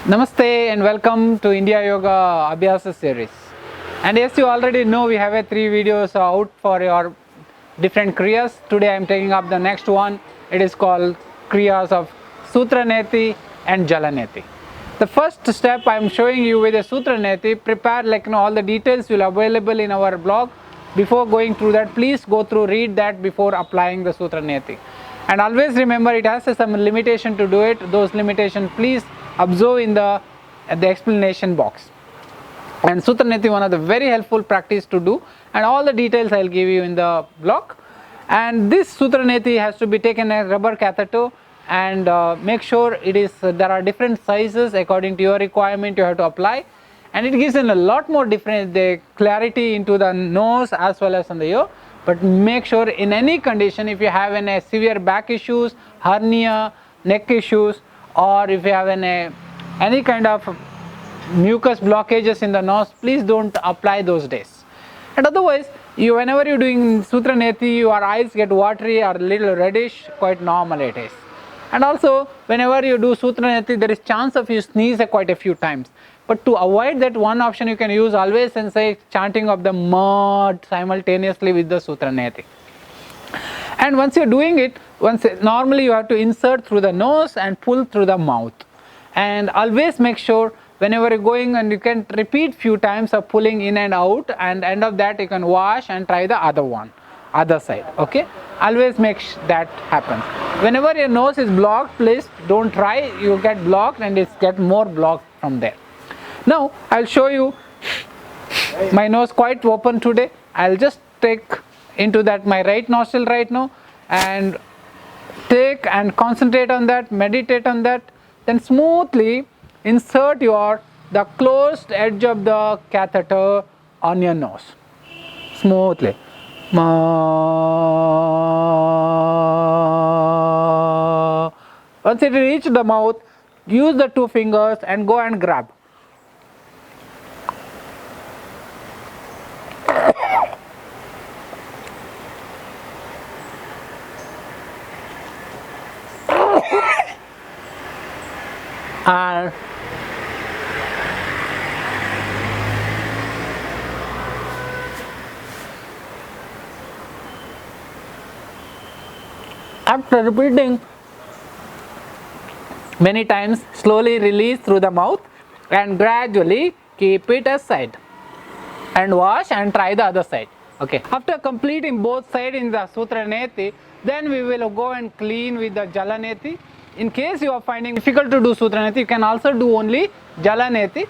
Namaste and welcome to Indea Yoga Abhyasa series. And as you already know, we have 3 videos out for your different Kriyas. Today I am taking up the next one. It is called Kriyas of Sutra Neti and Jala Neti. The first step I am showing you with the Sutra Neti. Prepare all the details will available in our blog. Before going through that, please go through, read that before applying the Sutra Neti. And always remember, it has some limitation to do it. Those limitations please observe in the explanation box. And Sutra Neti one of the very helpful practice to do, and all the details I will give you in the blog. And this Sutra Neti has to be taken as rubber catheter, and make sure it is there are different sizes according to your requirement you have to apply, and it gives in a lot more different the clarity into the nose as well as on the ear. But make sure in any condition, if you have any severe back issues, hernia, neck issues, or if you have any kind of mucus blockages in the nose, please don't apply those days. And otherwise, whenever you're doing Sutra Neti, your eyes get watery or little reddish, quite normal it is. And also, whenever you do Sutra Neti, there is chance of you sneeze quite a few times. But to avoid that, one option you can use always and say chanting of the mud simultaneously with the Sutra Neti. And once you're doing it, normally you have to insert through the nose and pull through the mouth. And always make sure whenever you're going, and you can repeat few times of pulling in and out, and end of that you can wash and try the other side. Okay, always make that happen. Whenever your nose is blocked, please don't try, you get blocked and it get more blocked from there. Now I'll show you my nose quite open today. I'll just take into that my right nostril right now, and take and concentrate on that, meditate on that, then smoothly insert the closed edge of the catheter on your nose, smoothly. Once it reaches the mouth, use the 2 fingers and go and grab. And after repeating many times, slowly release through the mouth and gradually keep it aside and wash and try the other side. Okay, after completing both sides in the Sutra Neti, then we will go and clean with the Jala Neti. In case you are finding difficult to do Sutra Neti, you can also do only Jala Neti.